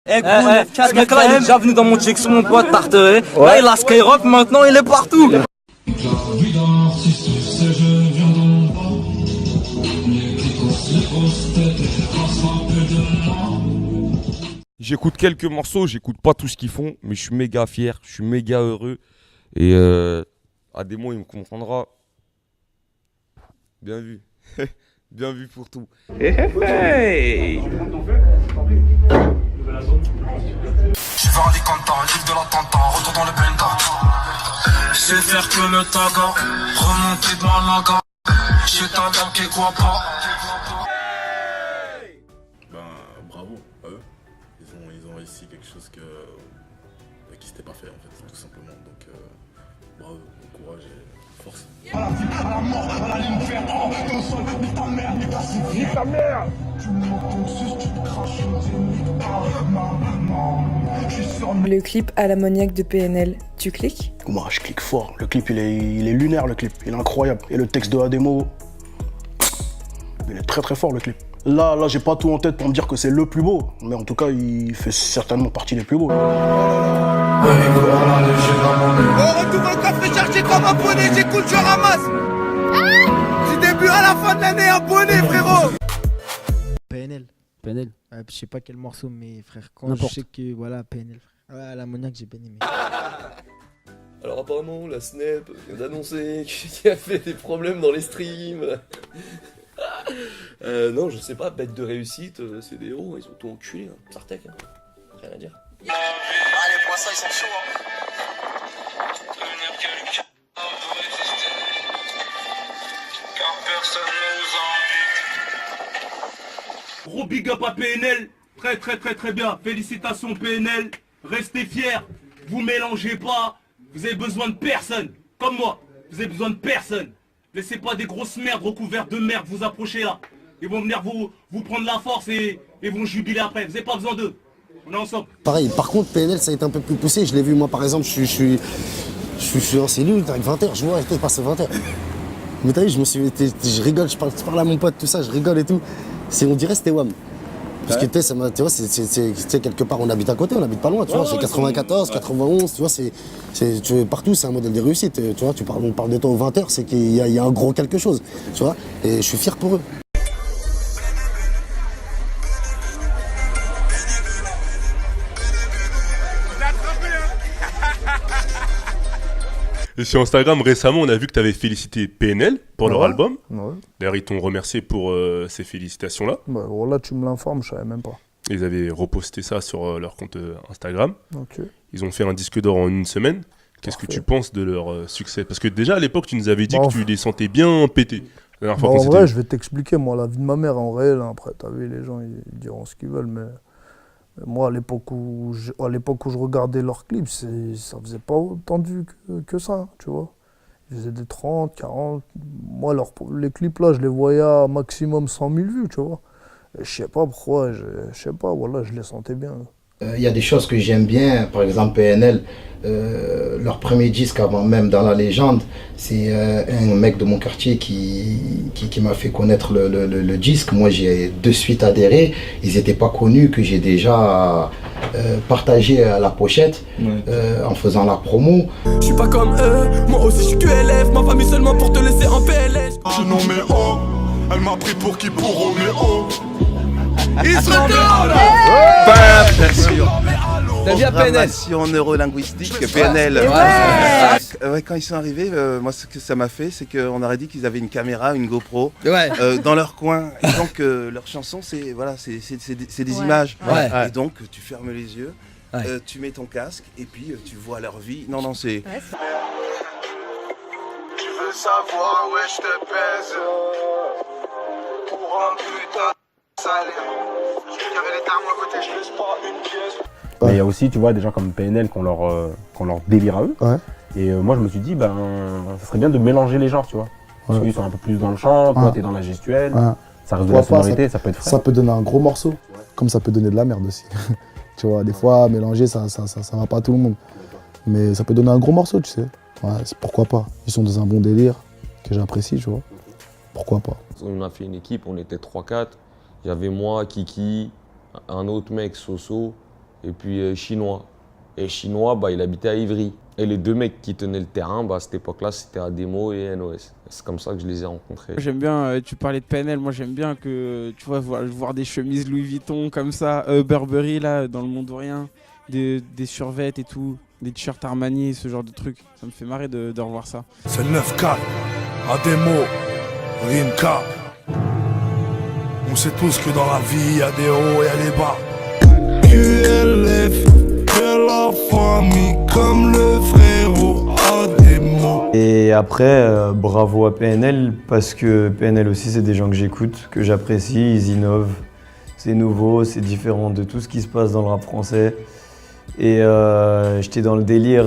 Eh, ce mec-là, il est déjà venu dans mon Jackson, mon pote Tarteret. Ouais. Là, il a Skyrock, maintenant, il est partout. J'écoute quelques morceaux, j'écoute pas tout ce qu'ils font, mais je suis méga fier, je suis méga heureux. Et à des mots, il me comprendra. Bien vu. Bien vu pour tout. Hey. Je veux un décantant, livre de l'attentat, retour dans le benda. Je sais faire que le taga, remonter de Malaga. J'ai ta dame qui quoi pas. Bravo à eux. Ils ont réussi quelque chose qui s'était pas fait en fait, tout simplement. Donc bravo, bon courage et force. À la mort, à la ligne verte, ton sol, nique ta mère, nique ta civile. Nique ta mère. Tu montes ton sus, tu craches, tu niques pas ma maman. Je suis sur Le clip à l'ammoniaque de PNL, tu cliques? Moi, je clique fort. Le clip, il est lunaire, le clip. Il est incroyable. Et le texte de Ademo, il est très très fort, le clip. Là, j'ai pas tout en tête pour me dire que c'est le plus beau. Mais en tout cas, il fait certainement partie des plus beaux. Oh, retour au coffre chercher comme un bonnet, j'écoute, je ramasse. Du début à la fin de l'année, un bonnet, frérot. PNL. PNL. Je sais pas quel morceau, mais frère, quand N'importe. je sais que voilà, PNL. Frère. Ouais, l'ammoniaque, j'ai bien aimé. Alors apparemment, la Snap vient d'annoncer qu'il y avait des problèmes dans les streams. Non, je sais pas, bête de réussite, c'est des héros, ils ont tout enculé, hein. Sartek, hein. Rien à dire. Allez, pour ça, ils sont chauds, hein. Car personne nous Gros big up à PNL, très bien, félicitations PNL, restez fiers, vous mélangez pas, vous avez besoin de personne, comme moi, vous avez besoin de personne. Laissez pas des grosses merdes recouvertes de merde vous approcher là. Ils vont venir vous prendre la force et vont jubiler après, vous avez pas besoin d'eux, on est ensemble. Pareil, par contre PNL ça a été un peu plus poussé, je l'ai vu moi par exemple, je suis en cellule avec 20h, je vois, il passe 20h. Mais t'as vu, je rigole, je parle à mon pote, tout ça, je rigole et tout. On dirait c'était WAM. Parce que tu vois, c'est quelque part, on habite à côté, on habite pas loin, tu vois, c'est 94, 91, tu vois, partout c'est un modèle de réussite, tu vois, on parle de toi aux 20h, c'est qu'il y a un gros quelque chose, tu vois, et je suis fier pour eux. Et sur Instagram, récemment, on a vu que tu avais félicité PNL pour leur album. Ouais. D'ailleurs, ils t'ont remercié pour ces félicitations-là. Bah, voilà, tu me l'informes, je savais même pas. Ils avaient reposté ça sur leur compte Instagram. Ok. Ils ont fait un disque d'or en une semaine. Qu'est-ce que tu penses de leur succès? Parce que déjà, à l'époque, tu nous avais dit que tu les sentais bien pétés. La dernière fois en qu'on vrai, s'était je vais t'expliquer, moi, la vie de ma mère en réel. Hein. Après, t'as vu, les gens, ils diront ce qu'ils veulent, mais moi, à l'époque où je regardais leurs clips, ça faisait pas autant de vues que ça, hein, tu vois. Ils faisaient des 30, 40. Moi, les clips là, je les voyais à maximum 100 000 vues, tu vois. Et je sais pas pourquoi, voilà, je les sentais bien. Il y a des choses que j'aime bien, par exemple PNL, leur premier disque avant même dans la légende, c'est un mec de mon quartier qui m'a fait connaître le disque. Moi j'ai de suite adhéré, ils n'étaient pas connus, que j'ai déjà partagé à la pochette en faisant la promo. Je suis pas comme eux, moi aussi je suis QLF, ma famille seulement pour te laisser en PLS. Je nommé O, elle m'a pris pour qui pour Roméo. Il se retourne. Bien sûr. T'as bien PNL. Programmation neurolinguistique, PNL. Ouais, quand ils sont arrivés, moi ce que ça m'a fait, c'est qu'on aurait dit qu'ils avaient une caméra, une GoPro, dans leur coin. Et donc leurs chansons, c'est des images. Et donc tu fermes les yeux, tu mets ton casque et puis tu vois leur vie. Non, c'est... Tu veux savoir, ouais, je te pèse. Pour un putain de salaire. Je carré les armes à côté, je laisse pas une pièce. Mais il y a aussi, tu vois, des gens comme PNL qui ont leur délire à eux. Ouais. Et moi, je me suis dit, ça serait bien de mélanger les genres, tu vois. Parce qu'ils sont un peu plus dans le chant, toi, t'es dans la gestuelle. Ça reste de la sonorité, ça peut être frais. Ça peut donner un gros morceau, comme ça peut donner de la merde aussi. Tu vois, des fois, mélanger, ça va pas à tout le monde. Mais ça peut donner un gros morceau, tu sais. Ouais, pourquoi pas. Ils sont dans un bon délire que j'apprécie, tu vois. Pourquoi pas. On a fait une équipe, on était 3-4. Il y avait moi, Kiki, un autre mec, Soso, et puis chinois. Et chinois, bah, il habitait à Ivry. Et les deux mecs qui tenaient le terrain, bah, à cette époque-là, c'était Ademo et NOS. C'est comme ça que je les ai rencontrés. J'aime bien, tu parlais de PNL, moi j'aime bien que, tu vois, voir des chemises Louis Vuitton comme ça, Burberry là, dans le monde ou rien, des survêtes et tout, des t-shirts Armani, ce genre de trucs. Ça me fait marrer de revoir ça. C'est 9-4, Ademo, Rinka. On sait tous que dans la vie, il y a des hauts et il y a des bas. QLF, que la famille comme le frérot Ademo. Et après, bravo à PNL, parce que PNL aussi, c'est des gens que j'écoute, que j'apprécie, ils innovent. C'est nouveau, c'est différent de tout ce qui se passe dans le rap français. Et j'étais dans le délire,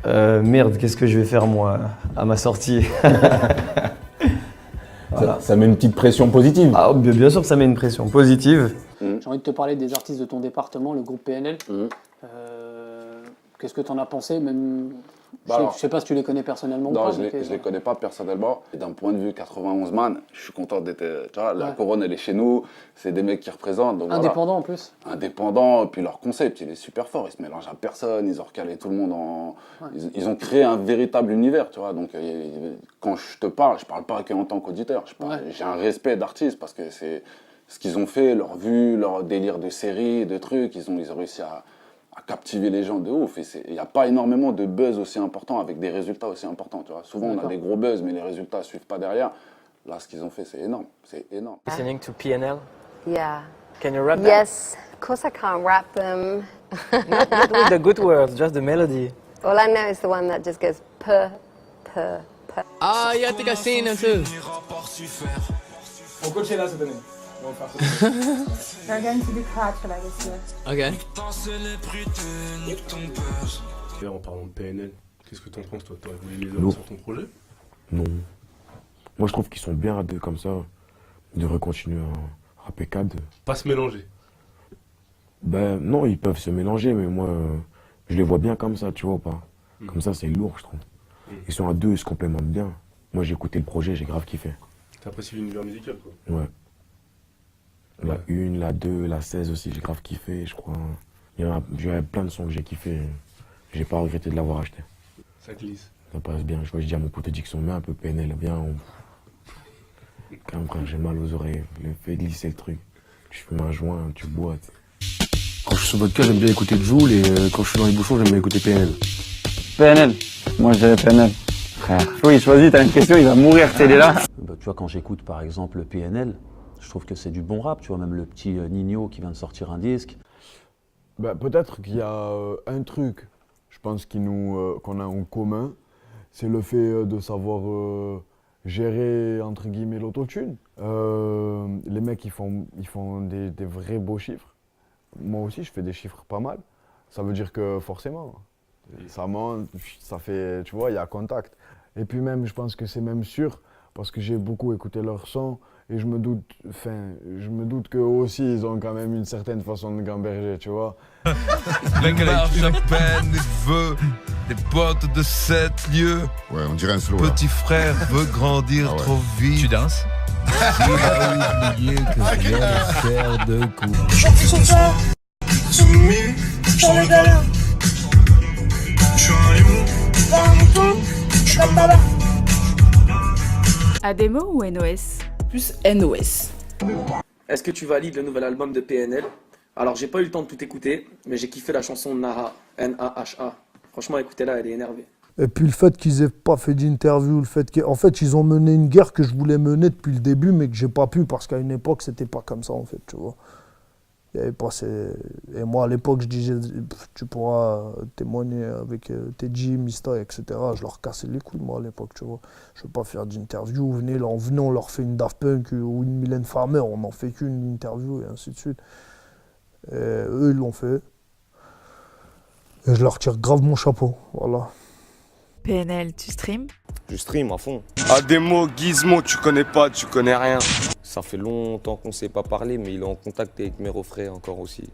merde, qu'est-ce que je vais faire moi à ma sortie. Voilà. Ça met une petite pression positive. Ah, bien sûr que ça met une pression positive. J'ai envie de te parler des artistes de ton département, le groupe PNL. Qu'est-ce que tu en as pensé même... Je sais pas si tu les connais personnellement ou pas. Non, je les connais pas personnellement. Et d'un point de vue 91 man, je suis content d'être... Tu vois, la couronne, elle est chez nous. C'est des mecs qui représentent. Donc indépendants en plus. Indépendants, puis leur concept, il est super fort. Ils se mélangent à personne, ils ont recalé tout le monde en... Ils ont créé un véritable univers, tu vois. Donc quand je te parle, je parle pas qu'en tant qu'auditeur. J'ai un respect d'artiste parce que c'est ce qu'ils ont fait, leur vue, leur délire de séries, de trucs. Ils ont réussi à captiver les gens de ouf. Et il n'y a pas énormément de buzz aussi important avec des résultats aussi importants. Tu vois. Souvent, on a des gros buzz, mais les résultats ne suivent pas derrière. Là, ce qu'ils ont fait, c'est énorme. C'est énorme. Listening to PNL? Yeah. Can you rap that? Yes. Of course I can't rap them. Not with the good words, just the melody. All I know is the one that just goes per. Ah, yeah, I think I've seen them too. Mon coach est là cette année. They're going to be Coachella this year. Ok. D'ailleurs, en parlant de PNL, qu'est-ce que t'en penses, toi? T'aurais voulu les Non. avoir sur ton projet? Non. Moi, je trouve qu'ils sont bien à deux comme ça. De recontinuer à rapper 4. Pas se mélanger. Ben non, ils peuvent se mélanger, mais moi, je les vois bien comme ça, tu vois ou pas? Comme ça, c'est lourd, je trouve. Ils sont à deux, ils se complémentent bien. Moi, j'ai écouté le projet, j'ai grave kiffé. T'apprécies l'univers musical, quoi? Ouais. La 1, la 2, la 16 aussi, j'ai grave kiffé, je crois. J'avais plein de sons que j'ai kiffé. J'ai pas regretté de l'avoir acheté. Ça glisse. Ça passe bien. Je vois, je dis à mon pote Dixon, mets un peu PNL, bien. Quand même, j'ai mal aux oreilles. Fais glisser le truc. Tu fumes un joint, tu bois. Quand je suis sur vodka, j'aime bien écouter Jul et quand je suis dans les bouchons, j'aime bien écouter PNL. PNL. Moi, je dirais PNL. Frère. Oui, choisis, t'as une question, il va mourir, il est là. Bah, tu vois, quand j'écoute par exemple le PNL, je trouve que c'est du bon rap, tu vois, même le petit Nino qui vient de sortir un disque. Bah, peut-être qu'il y a un truc, je pense, qu'on a en commun, c'est le fait de savoir gérer, entre guillemets, l'autotune. Les mecs, ils font des vrais beaux chiffres. Moi aussi, je fais des chiffres pas mal. Ça veut dire que forcément, ça monte, ça fait, tu vois, il y a contact. Et puis même, je pense que c'est même sûr, parce que j'ai beaucoup écouté leur son, et je me doute qu'eux aussi, ils ont quand même une certaine façon de gamberger, tu vois. Mec, elle marche à peine, il veut des potes de 7 lieux. Ouais, on dirait un slow. Petit frère veut grandir trop vite. Tu danses? Il a oublié que je viens de faire 2 coups. Soumis sur les galères. Je suis un lion, pas un mouton, je suis un baba. Ademo ou NOS? Plus NOS. Est-ce que tu valides le nouvel album de PNL? Alors j'ai pas eu le temps de tout écouter, mais j'ai kiffé la chanson Naha, N-A-H-A. Franchement, écoutez-la, elle est énervée. Et puis le fait qu'ils aient pas fait d'interview, le fait qu'en fait ils ont mené une guerre que je voulais mener depuis le début, mais que j'ai pas pu parce qu'à une époque c'était pas comme ça en fait, tu vois. Il y avait pas et moi à l'époque je disais, tu pourras témoigner avec tes G, Mista, etc. Je leur cassais les couilles moi à l'époque, tu vois. Je veux pas faire d'interview, venez on leur fait une Daft Punk ou une Mylène Farmer, on n'en fait qu'une interview et ainsi de suite. Et eux ils l'ont fait. Et je leur tire grave mon chapeau, voilà. PNL, tu stream? Je stream à fond. Ademo, Gizmo, tu connais pas, tu connais rien. Ça fait longtemps qu'on s'est pas parlé, mais il est en contact avec mes refrains encore aussi.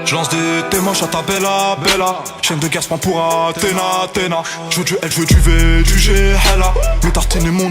Je lance des témoins à ta bella, bella. Chaîne de Gaspard pour Athéna, Athéna. Je veux du L, je veux du V, du G, hella. Me tartiner mon